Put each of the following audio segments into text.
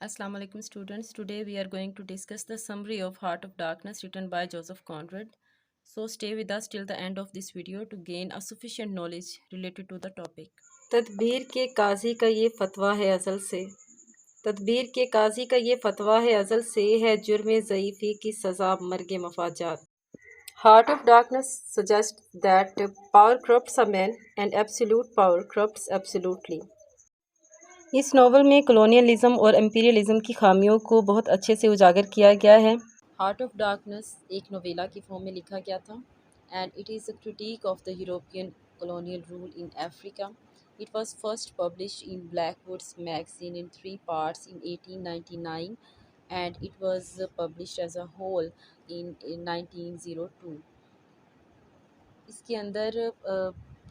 Assalamu alaikum students. Today we are going to discuss the summary of Heart of Darkness written by Joseph Conrad. So stay with us till the end of this video to gain a sufficient knowledge related to the topic. تدبیر کے قاضی کا یہ فتویٰ ہے ازل سے تدبیر کے قاضی کا یہ فتویٰ ہے ازل سے ہے جرم ضعیفی کی سزا مرگ مفاجات. Heart of Darkness suggests that power corrupts a man and absolute power corrupts absolutely. Us novel میں کلونیلزم اور امپیریلزم کی خامیوں کو بہت اچھے سے اجاگر کیا گیا ہے. Heart of Darkness ایک نویلا کی فارم میں لکھا گیا تھا and it is a critique of the European colonial rule in Africa. It was first published in Blackwood's magazine in 3 parts in 1899 and it was published as a whole in 1902. اس کے اندر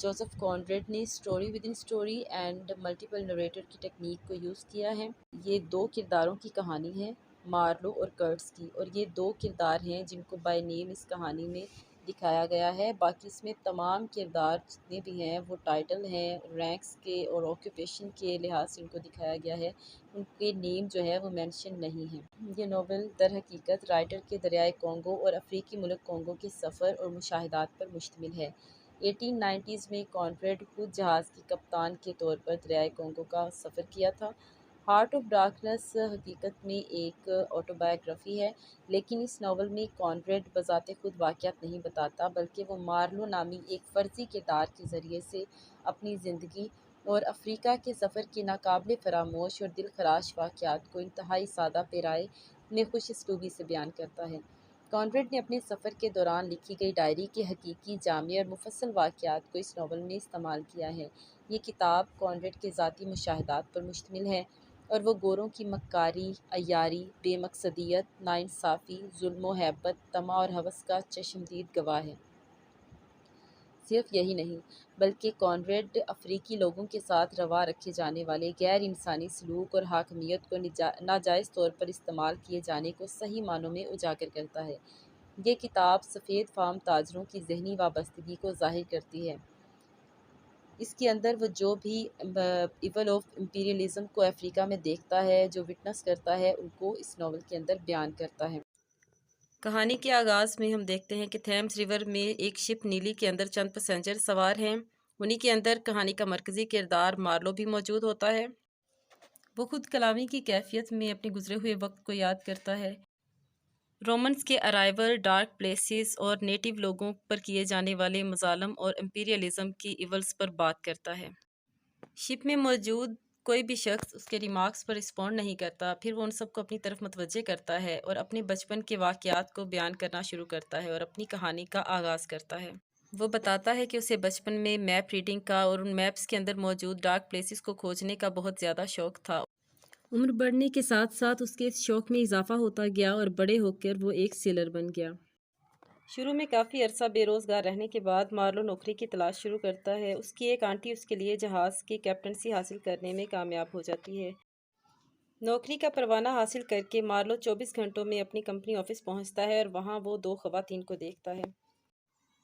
Joseph کانریڈ نے story with in story and multiple narrator کی technique کو use کیا ہے. یہ دو کرداروں کی کہانی ہے، مارلو اور کرٹس کی، اور یہ دو کردار ہیں جن کو بائی نیم اس کہانی میں دکھایا گیا ہے. باقی اس میں تمام کردار جتنے بھی ہیں وہ ٹائٹل ہیں، رینکس کے اور آکوپیشن کے لحاظ سے ان کو دکھایا گیا ہے، ان کے نیم جو ہے وہ مینشن نہیں ہیں. یہ ناول در حقیقت رائٹر کے دریائے کانگو اور افریقی ملک کانگو کے سفر اور مشاہدات پر مشتمل ہے. 1890s میں کانریڈ خود جہاز کی کپتان کے طور پر دریائے کانگو کا سفر کیا تھا. ہارٹ آف ڈارکنس حقیقت میں ایک آٹوبایوگرافی ہے، لیکن اس ناول میں کانریڈ بذات خود واقعات نہیں بتاتا، بلکہ وہ مارلو نامی ایک فرضی کردار کے ذریعے سے اپنی زندگی اور افریقہ کے سفر کے ناقابل فراموش اور دل خراش واقعات کو انتہائی سادہ پیرائے میں خوش اسلوبی سے بیان کرتا ہے. کانریڈ نے اپنے سفر کے دوران لکھی گئی ڈائری کے حقیقی، جامع اور مفصل واقعات کو اس ناول میں استعمال کیا ہے. یہ کتاب کانریڈ کے ذاتی مشاہدات پر مشتمل ہے اور وہ گوروں کی مکاری، عیاری، بے مقصدیت، ناانصافی، ظلم و ہیبت، طمع اور ہوس کا چشمدید گواہ ہے. صرف یہی نہیں بلکہ کانریڈ افریقی لوگوں کے ساتھ روا رکھے جانے والے غیر انسانی سلوک اور حاکمیت کو ناجائز طور پر استعمال کیے جانے کو صحیح معنوں میں اجاگر کرتا ہے. یہ کتاب سفید فام تاجروں کی ذہنی وابستگی کو ظاہر کرتی ہے. اس کے اندر وہ جو بھی ایول آف امپیریلزم کو افریقہ میں دیکھتا ہے، جو وٹنس کرتا ہے، ان کو اس ناول کے اندر بیان کرتا ہے. کہانی کے آغاز میں ہم دیکھتے ہیں کہ تھیمس ریور میں ایک شپ نیلی کے اندر چند پیسنجر سوار ہیں. انہی کے اندر کہانی کا مرکزی کردار مارلو بھی موجود ہوتا ہے. وہ خود کلامی کی کیفیت میں اپنے گزرے ہوئے وقت کو یاد کرتا ہے. رومنز کے ارائیول، ڈارک پلیسز اور نیٹو لوگوں پر کیے جانے والے مظالم اور امپیریلزم کی ایولز پر بات کرتا ہے. شپ میں موجود کوئی بھی شخص اس کے ریمارکس پر رسپونڈ نہیں کرتا. پھر وہ ان سب کو اپنی طرف متوجہ کرتا ہے اور اپنے بچپن کے واقعات کو بیان کرنا شروع کرتا ہے اور اپنی کہانی کا آغاز کرتا ہے. وہ بتاتا ہے کہ اسے بچپن میں میپ ریڈنگ کا اور ان میپس کے اندر موجود ڈارک پلیسز کو کھوجنے کا بہت زیادہ شوق تھا. عمر بڑھنے کے ساتھ ساتھ اس کے اس شوق میں اضافہ ہوتا گیا اور بڑے ہو کر وہ ایک سیلر بن گیا. شروع میں کافی عرصہ بے روزگار رہنے کے بعد مارلو نوکری کی تلاش شروع کرتا ہے. اس کی ایک آنٹی اس کے لیے جہاز کی کیپٹنسی حاصل کرنے میں کامیاب ہو جاتی ہے. نوکری کا پروانہ حاصل کر کے مارلو 24 گھنٹوں میں اپنی کمپنی آفس پہنچتا ہے اور وہاں وہ 2 خواتین کو دیکھتا ہے.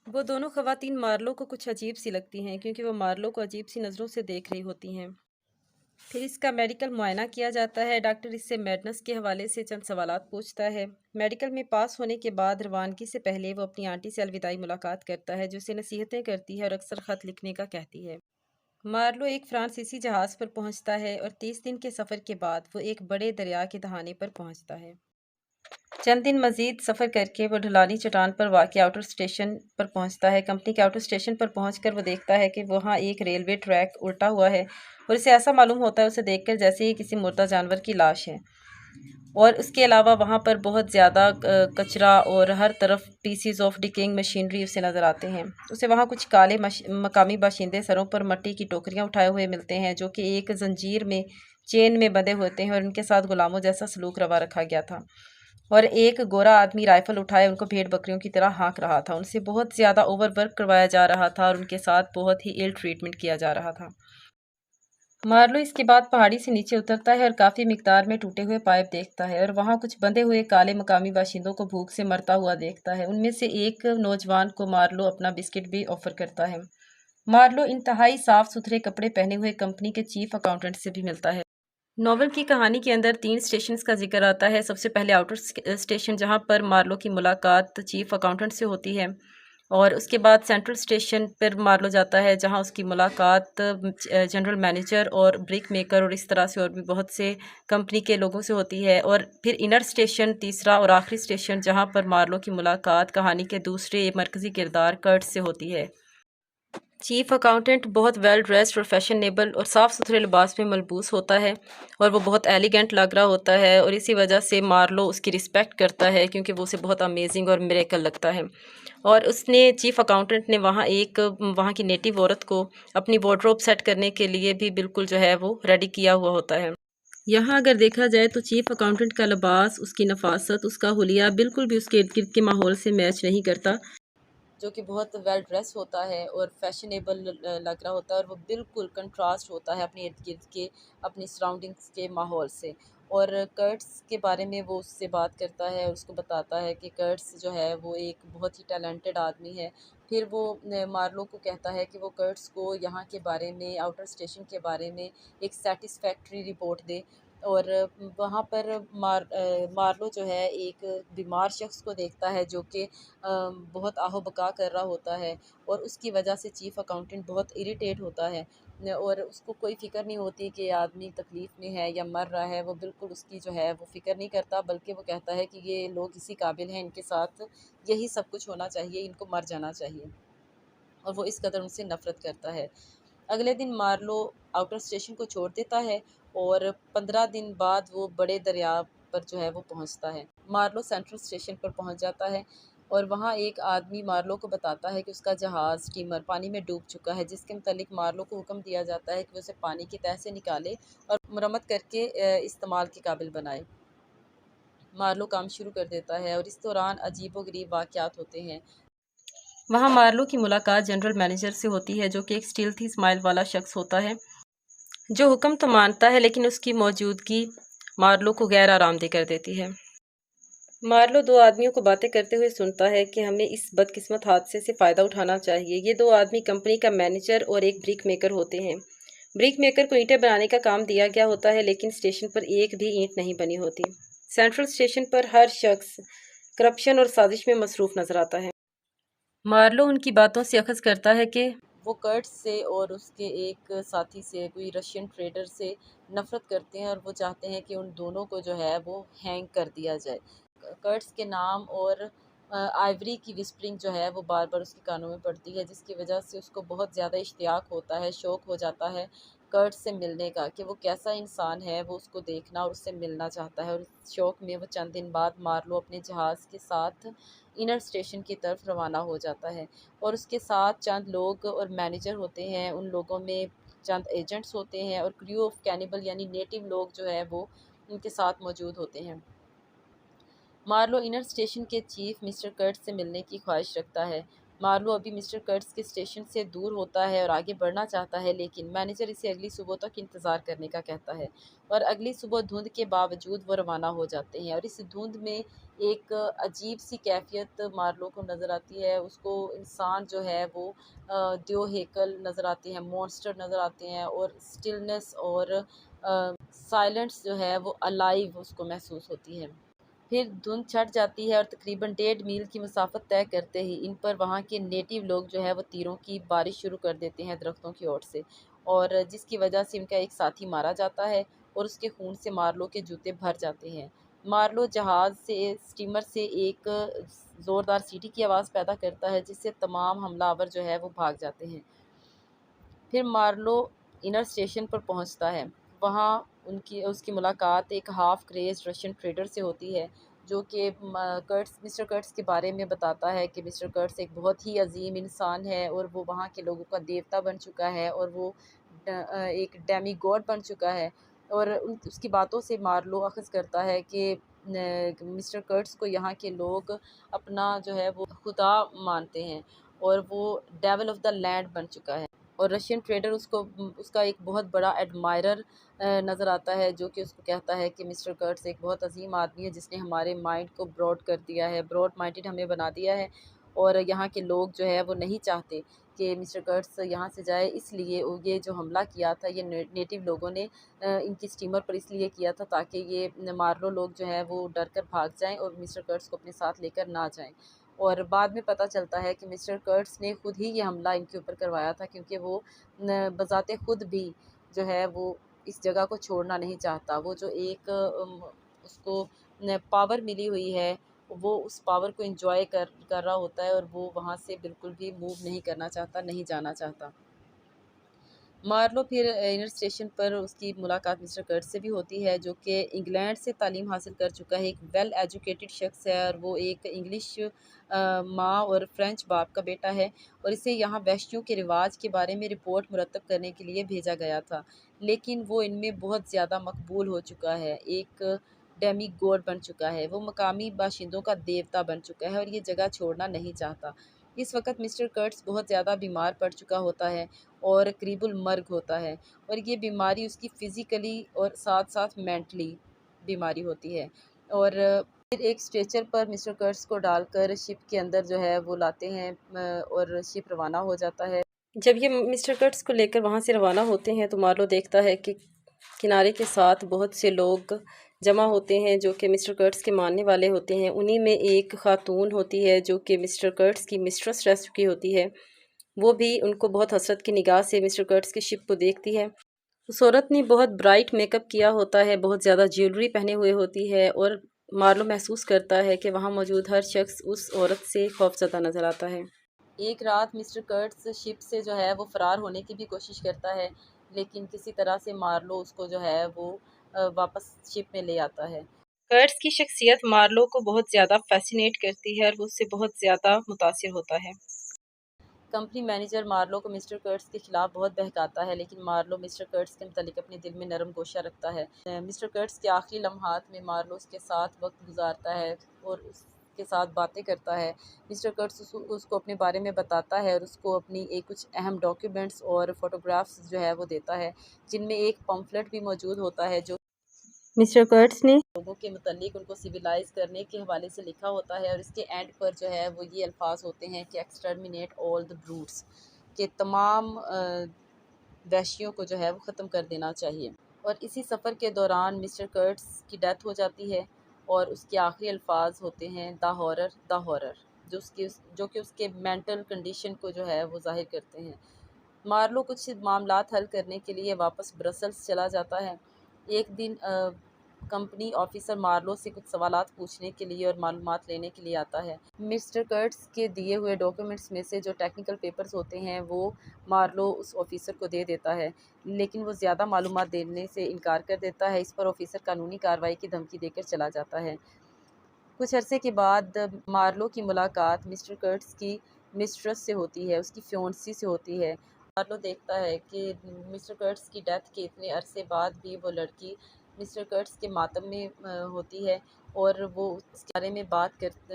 وہ دونوں خواتین مارلو کو کچھ عجیب سی لگتی ہیں کیونکہ وہ مارلو کو عجیب سی نظروں سے دیکھ رہی ہوتی ہیں. پھر اس کا میڈیکل معائنہ کیا جاتا ہے. ڈاکٹر اس سے میڈنس کے حوالے سے چند سوالات پوچھتا ہے. میڈیکل میں پاس ہونے کے بعد روانگی سے پہلے وہ اپنی آنٹی سے الوداعی ملاقات کرتا ہے جو اسے نصیحتیں کرتی ہے اور اکثر خط لکھنے کا کہتی ہے. مارلو ایک فرانسیسی جہاز پر پہنچتا ہے اور 30 دن کے سفر کے بعد وہ ایک بڑے دریا کے دہانے پر پہنچتا ہے. چند دن مزید سفر کر کے وہ ڈھلانی چٹان پر واقع آؤٹر اسٹیشن پر پہنچتا ہے. کمپنی کے آؤٹر اسٹیشن پر پہنچ کر وہ دیکھتا ہے کہ وہاں ایک ریلوے ٹریک الٹا ہوا ہے اور اسے ایسا معلوم ہوتا ہے اسے دیکھ کر جیسے ہی کسی مردہ جانور کی لاش ہے. اور اس کے علاوہ وہاں پر بہت زیادہ کچرا اور ہر طرف پیسز آف ڈیکینگ مشینری اسے نظر آتے ہیں. اسے وہاں کچھ کالے مقامی باشندے سروں پر مٹی کی ٹوکریاں اٹھائے ہوئے ملتے ہیں جو کہ ایک زنجیر میں چین میں بندھے ہوتے ہیں اور ان کے ساتھ غلاموں جیسا سلوک روا رکھا گیا تھا. اور ایک گورا آدمی رائفل اٹھائے ان کو بھیڑ بکریوں کی طرح ہانک رہا تھا. ان سے بہت زیادہ اوور ورک کروایا جا رہا تھا اور ان کے ساتھ بہت ہی ایل ٹریٹمنٹ کیا جا رہا تھا. مارلو اس کے بعد پہاڑی سے نیچے اترتا ہے اور کافی مقدار میں ٹوٹے ہوئے پائپ دیکھتا ہے اور وہاں کچھ بندھے ہوئے کالے مقامی باشندوں کو بھوک سے مرتا ہوا دیکھتا ہے. ان میں سے ایک نوجوان کو مارلو اپنا بسکٹ بھی آفر کرتا ہے. مارلو انتہائی صاف ستھرے کپڑے پہنے ہوئے کمپنی کے چیف اکاؤنٹنٹ سے بھی ملتا ہے. ناول کی کہانی کے اندر 3 اسٹیشنز کا ذکر آتا ہے۔ سب سے پہلے آؤٹر اسٹیشن جہاں پر مارلو کی ملاقات چیف اکاؤنٹنٹ سے ہوتی ہے، اور اس کے بعد سینٹرل اسٹیشن پر مارلو جاتا ہے جہاں اس کی ملاقات جنرل مینیجر اور بریک میکر اور اس طرح سے اور بھی بہت سے کمپنی کے لوگوں سے ہوتی ہے، اور پھر انر اسٹیشن تیسرا اور آخری اسٹیشن جہاں پر مارلو کی ملاقات کہانی کے دوسرے مرکزی کردار کرٹ سے ہوتی ہے۔ چیف اکاؤنٹنٹ بہت ویل ڈریسڈ اور فیشنیبل اور صاف ستھرے لباس میں ملبوس ہوتا ہے، اور وہ بہت ایلیگنٹ لگ رہا ہوتا ہے، اور اسی وجہ سے مارلو اس کی رسپیکٹ کرتا ہے کیونکہ وہ اسے بہت امیزنگ اور میریکل لگتا ہے۔ اور اس نے چیف اکاؤنٹنٹ نے وہاں کی نیٹو عورت کو اپنی وارڈروب سیٹ کرنے کے لیے بھی بالکل جو ہے وہ ریڈی کیا ہوا ہوتا ہے۔ یہاں اگر دیکھا جائے تو چیف اکاؤنٹنٹ کا لباس، اس کی نفاست، اس کا حلیہ بالکل بھی اس کے ارد گرد کے ماحول سے میچ نہیں کرتا۔ جو کہ بہت ویل ڈریس ہوتا ہے اور فیشنیبل لگ رہا ہوتا ہے، اور وہ بالکل کنٹراسٹ ہوتا ہے اپنے ارد گرد کے، اپنی سراؤنڈنگس کے ماحول سے۔ اور کرٹس کے بارے میں وہ اس سے بات کرتا ہے اور اس کو بتاتا ہے کہ کرٹس جو ہے وہ ایک بہت ہی ٹیلنٹڈ آدمی ہے۔ پھر وہ مارلو کو کہتا ہے کہ وہ کرٹس کو یہاں کے بارے میں، آؤٹر اسٹیشن کے بارے میں ایک سیٹسفیکٹری رپورٹ دے، اور وہاں پر مارلو جو ہے ایک بیمار شخص کو دیکھتا ہے جو کہ بہت آہ و بکا کر رہا ہوتا ہے، اور اس کی وجہ سے چیف اکاؤنٹنٹ بہت اریٹیٹ ہوتا ہے، اور اس کو کوئی فکر نہیں ہوتی کہ آدمی تکلیف میں ہے یا مر رہا ہے۔ وہ بالکل اس کی جو ہے وہ فکر نہیں کرتا، بلکہ وہ کہتا ہے کہ یہ لوگ اسی قابل ہیں، ان کے ساتھ یہی سب کچھ ہونا چاہیے، ان کو مر جانا چاہیے، اور وہ اس قدر ان سے نفرت کرتا ہے۔ اگلے دن مارلو آؤٹر اسٹیشن کو چھوڑ دیتا ہے، اور 15 دن بعد وہ بڑے دریا پر جو ہے وہ پہنچتا ہے۔ مارلو سینٹرل اسٹیشن پر پہنچ جاتا ہے، اور وہاں ایک آدمی مارلو کو بتاتا ہے کہ اس کا جہاز اسٹیمر پانی میں ڈوب چکا ہے، جس کے متعلق مارلو کو حکم دیا جاتا ہے کہ وہ اسے پانی کی تہہ سے نکالے اور مرمت کر کے استعمال کے قابل بنائے۔ مارلو کام شروع کر دیتا ہے، اور اس دوران عجیب و غریب واقعات ہوتے ہیں۔ وہاں مارلو کی ملاقات جنرل مینیجر سے ہوتی ہے جو کہ ایک اسٹیلتھی اسمائل والا شخص ہوتا ہے، جو حکم تو مانتا ہے لیکن اس کی موجودگی مارلو کو غیر آرام دہ کر دیتی ہے۔ مارلو 2 آدمیوں کو باتیں کرتے ہوئے سنتا ہے کہ ہمیں اس بدقسمت حادثے سے فائدہ اٹھانا چاہیے۔ یہ 2 آدمی کمپنی کا مینیجر اور ایک بریک میکر ہوتے ہیں۔ بریک میکر کو اینٹیں بنانے کا کام دیا گیا ہوتا ہے لیکن اسٹیشن پر ایک بھی اینٹ نہیں بنی ہوتی۔ سینٹرل اسٹیشن پر ہر شخص کرپشن اور سازش میں مصروف نظر آتا ہے۔ مارلو ان کی باتوں سے اخذ کرتا ہے کہ وہ کرٹ سے اور اس کے ایک ساتھی سے، کوئی رشین ٹریڈر سے نفرت کرتے ہیں، اور وہ چاہتے ہیں کہ ان دونوں کو جو ہے وہ ہینگ کر دیا جائے۔ کرٹس کے نام اور آئیوری کی وسپرنگ جو ہے وہ بار بار اس کے کانوں میں پڑتی ہے، جس کی وجہ سے اس کو بہت زیادہ اشتیاق ہوتا ہے، شوق ہو جاتا ہے کرٹ سے ملنے کا، کہ وہ کیسا انسان ہے، وہ اس کو دیکھنا اور اس سے ملنا چاہتا ہے، اور اس شوق میں وہ چند دن بعد مارلو اپنے جہاز کے ساتھ انر اسٹیشن کی طرف روانہ ہو جاتا ہے، اور اس کے ساتھ چند لوگ اور مینیجر ہوتے ہیں، ان لوگوں میں چند ایجنٹس ہوتے ہیں، اور کریو آف کینیبل یعنی نیٹو لوگ جو ہے وہ ان کے ساتھ موجود ہوتے ہیں۔ مارلو انر اسٹیشن کے چیف مسٹر کرٹس سے ملنے کی خواہش رکھتا ہے۔ مارلو ابھی مسٹر کرٹس کے اسٹیشن سے دور ہوتا ہے اور آگے بڑھنا چاہتا ہے، لیکن مینیجر اسے اگلی صبح تک انتظار کرنے کا کہتا ہے، اور اگلی صبح دھند کے باوجود وہ روانہ ہو جاتے ہیں، اور اس دھند میں ایک عجیب سی کیفیت مارلو کو نظر آتی ہے۔ اس کو انسان جو ہے وہ دیو ہیکل نظر آتے ہیں، مونسٹر نظر آتے ہیں، اور سٹلنس اور سائلنس جو ہے وہ الائیو اس کو محسوس ہوتی ہے۔ پھر دھند چھٹ جاتی ہے، اور تقریباً 1.5 میل کی مسافت طے کرتے ہی ان پر وہاں کے نیٹو لوگ جو ہے وہ تیروں کی بارش شروع کر دیتے ہیں درختوں کی اوٹ سے، اور جس کی وجہ سے ان کا ایک ساتھی مارا جاتا ہے، اور اس کے خون سے مارلو کے جوتے بھر جاتے ہیں۔ مارلو جہاز سے اسٹیمر سے ایک زوردار سیٹی کی آواز پیدا کرتا ہے، جس سے تمام حملہ آور جو ہے وہ بھاگ جاتے ہیں۔ پھر مارلو انر اسٹیشن پر پہنچتا ہے، وہاں اس کی ملاقات ایک ہاف کریزڈ رشین ٹریڈر سے ہوتی ہے، جو کہ مسٹر کرٹس کے بارے میں بتاتا ہے کہ مسٹر کرٹس ایک بہت ہی عظیم انسان ہے، اور وہ وہاں کے لوگوں کا دیوتا بن چکا ہے، اور وہ ایک ڈیمی گاڈ بن چکا ہے، اور اس کی باتوں سے مارلو اخذ کرتا ہے کہ مسٹر کرٹس کو یہاں کے لوگ اپنا جو ہے وہ خدا مانتے ہیں، اور وہ ڈیول آف دا لینڈ بن چکا ہے، اور رشین ٹریڈر اس کا ایک بہت بڑا ایڈمائرر نظر آتا ہے، جو کہ اس کو کہتا ہے کہ مسٹر کرٹس ایک بہت عظیم آدمی ہے جس نے ہمارے مائنڈ کو براڈ کر دیا ہے، براڈ مائنڈڈ ہمیں بنا دیا ہے، اور یہاں کے لوگ جو ہے وہ نہیں چاہتے کہ مسٹر کرٹس یہاں سے جائے، اس لیے یہ جو حملہ کیا تھا یہ نیٹو لوگوں نے ان کی اسٹیمر پر اس لیے کیا تھا تاکہ یہ مارلو لوگ جو ہیں وہ ڈر کر بھاگ جائیں اور مسٹر کرٹس کو اپنے ساتھ لے کر نہ جائیں۔ اور بعد میں پتہ چلتا ہے کہ مسٹر کرٹس نے خود ہی یہ حملہ ان کے اوپر کروایا تھا، کیونکہ وہ بذات خود بھی جو ہے وہ اس جگہ کو چھوڑنا نہیں چاہتا۔ وہ جو ایک اس کو پاور ملی ہوئی ہے، وہ اس پاور کو انجوائے کر رہا ہوتا ہے اور وہ وہاں سے بالکل بھی موو نہیں کرنا چاہتا، نہیں جانا چاہتا۔ مارلو پھر انر اسٹیشن پر اس کی ملاقات مسٹر کرٹ سے بھی ہوتی ہے، جو کہ انگلینڈ سے تعلیم حاصل کر چکا ہے، ایک ویل ایجوکیٹڈ شخص ہے، اور وہ ایک انگلش ماں اور فرینچ باپ کا بیٹا ہے، اور اسے یہاں وحشیوں کے رواج کے بارے میں رپورٹ مرتب کرنے کے لیے بھیجا گیا تھا، لیکن وہ ان میں بہت زیادہ مقبول ہو چکا ہے، ایک ڈیمی گوڈ بن چکا ہے، وہ مقامی باشندوں کا دیوتا بن چکا ہے اور یہ جگہ چھوڑنا نہیں چاہتا۔ اس وقت مسٹر کرٹس بہت زیادہ بیمار پڑ چکا ہوتا ہے اور قریب المرگ ہوتا ہے، اور یہ بیماری اس کی فزیکلی اور ساتھ ساتھ مینٹلی بیماری ہوتی ہے، اور پھر ایک اسٹریچر پر مسٹر کرٹس کو ڈال کر شپ کے اندر جو ہے وہ لاتے ہیں اور شپ روانہ ہو جاتا ہے۔ جب یہ مسٹر کرٹس کو لے کر وہاں سے روانہ ہوتے ہیں تو مارلو دیکھتا ہے کہ کنارے کے ساتھ بہت سے لوگ جمع ہوتے ہیں جو کہ مسٹر کرٹس کے ماننے والے ہوتے ہیں۔ انہی میں ایک خاتون ہوتی ہے جو کہ مسٹر کرٹس کی مسٹرس رہ چکی ہوتی ہے، وہ بھی ان کو بہت حسرت کی نگاہ سے مسٹر کرٹس کی شپ کو دیکھتی ہے۔ اس عورت نے بہت برائٹ میک اپ کیا ہوتا ہے، بہت زیادہ جیولری پہنے ہوئے ہوتی ہے، اور مارلو محسوس کرتا ہے کہ وہاں موجود ہر شخص اس عورت سے خوفزدہ نظر آتا ہے۔ ایک رات مسٹر کرٹس شپ سے جو ہے وہ فرار ہونے کی بھی کوشش کرتا ہے، لیکن کسی طرح سے مارلو اس کو جو ہے وہ واپس شپ میں لے آتا ہے۔ کرٹس کی شخصیت مارلو کو بہت زیادہ فیسینیٹ کرتی ہے اور وہ اس سے بہت زیادہ متاثر ہوتا ہے۔ کمپنی مینیجر مارلو کو مسٹر کرٹس کے خلاف بہت بہکاتا ہے، لیکن مارلو مسٹر کرٹس کے متعلق اپنے دل میں نرم گوشہ رکھتا ہے۔ مسٹر کرٹس کے آخری لمحات میں مارلو اس کے ساتھ وقت گزارتا ہے اور اس کے ساتھ باتیں کرتا ہے۔ مسٹر کرٹس اس کو اپنے بارے میں بتاتا ہے اور اس کو اپنی کچھ اہم ڈاکیومنٹس اور فوٹوگرافس جو ہے وہ دیتا ہے، جن میں ایک پمفلٹ بھی موجود ہوتا ہے جو مسٹر کرٹس نے لوگوں کے متعلق ان کو سویلائز کرنے کے حوالے سے لکھا ہوتا ہے، اور اس کے اینڈ پر جو ہے وہ یہ الفاظ ہوتے ہیں کہ ایکسٹرمینیٹ آل دی بروٹس، کہ تمام وحشیوں کو جو ہے وہ ختم کر دینا چاہیے۔ اور اسی سفر کے دوران مسٹر کرٹس کی ڈیتھ ہو جاتی ہے، اور اس کے آخری الفاظ ہوتے ہیں دا ہارر دا ہارر، جو کہ اس کے مینٹل کنڈیشن کو جو ہے وہ ظاہر کرتے ہیں۔ مارلو کچھ معاملات حل کرنے کے لیے واپس برسلز چلا جاتا ہے۔ ایک دن کمپنی آفیسر مارلو سے کچھ سوالات پوچھنے کے لیے اور معلومات لینے کے لیے آتا ہے۔ مسٹر کرٹس کے دیے ہوئے ڈاکیومنٹس میں سے جو ٹیکنیکل پیپرز ہوتے ہیں وہ مارلو اس آفیسر کو دے دیتا ہے، لیکن وہ زیادہ معلومات دینے سے انکار کر دیتا ہے۔ اس پر آفیسر قانونی کارروائی کی دھمکی دے کر چلا جاتا ہے۔ کچھ عرصے کے بعد مارلو کی ملاقات مسٹر کرٹس کی مسٹرس سے ہوتی ہے، اس کی فیونسی سے ہوتی ہے۔ مارلو دیکھتا ہے کہ مسٹر کرٹس کی ڈیتھ کے اتنے عرصے بعد بھی وہ لڑکی مسٹر کرٹس کے ماتم میں ہوتی ہے، اور وہ اس کے بارے میں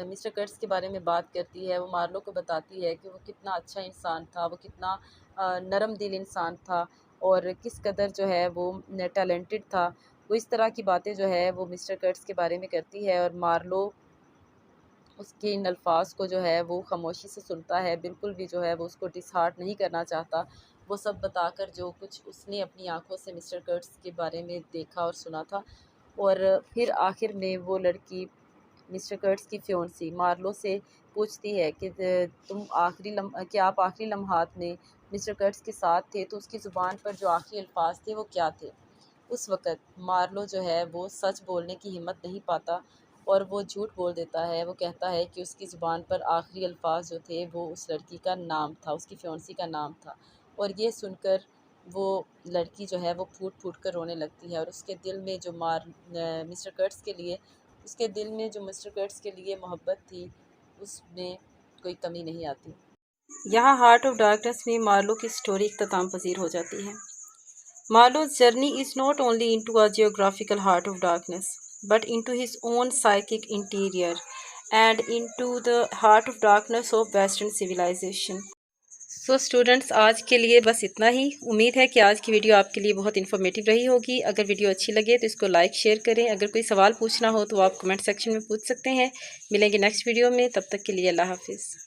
مسٹر کرٹس کے بارے میں بات کرتی ہے۔ وہ مارلو کو بتاتی ہے کہ وہ کتنا اچھا انسان تھا، وہ کتنا نرم دل انسان تھا، اور کس قدر جو ہے وہ ٹیلنٹڈ تھا۔ وہ اس طرح کی باتیں جو ہے وہ مسٹر کرٹس کے بارے میں کرتی ہے، اور مارلو اس کے ان الفاظ کو جو ہے وہ خاموشی سے سنتا ہے، بالکل بھی جو ہے وہ اس کو ڈس ہارٹ نہیں کرنا چاہتا، وہ سب بتا کر جو کچھ اس نے اپنی آنکھوں سے مسٹر کرٹس کے بارے میں دیکھا اور سنا تھا۔ اور پھر آخر میں وہ لڑکی مسٹر کرٹس کی فیونسی مارلو سے پوچھتی ہے کہ کہ آپ آخری لمحات میں مسٹر کرٹس کے ساتھ تھے، تو اس کی زبان پر جو آخری الفاظ تھے وہ کیا تھے؟ اس وقت مارلو جو ہے وہ سچ بولنے کی ہمت نہیں پاتا اور وہ جھوٹ بول دیتا ہے۔ وہ کہتا ہے کہ اس کی زبان پر آخری الفاظ جو تھے وہ اس لڑکی کا نام تھا، اس کی فیونسی کا نام تھا، اور یہ سن کر وہ لڑکی جو ہے وہ پھوٹ پھوٹ کر رونے لگتی ہے، اور اس کے دل میں جو مسٹر کرٹس کے لیے محبت تھی اس میں کوئی کمی نہیں آتی۔ یہاں ہارٹ آف ڈارکنیس میں مارلو کی سٹوری اختتام پذیر ہو جاتی ہے۔ Marlowe's journey is not only into a geographical heart of darkness, but into his own psychic interior and into the heart of darkness of Western civilization. So students, آج کے لیے بس اتنا ہی۔ امید ہے کہ آج کی ویڈیو آپ کے لیے بہت انفارمیٹیو رہی ہوگی۔ اگر ویڈیو اچھی لگے تو اس کو لائک شیئر کریں۔ اگر کوئی سوال پوچھنا ہو تو آپ کمنٹ سیکشن میں پوچھ سکتے ہیں۔ ملیں گے نیکسٹ ویڈیو میں، تب تک کے لیے اللہ حافظ۔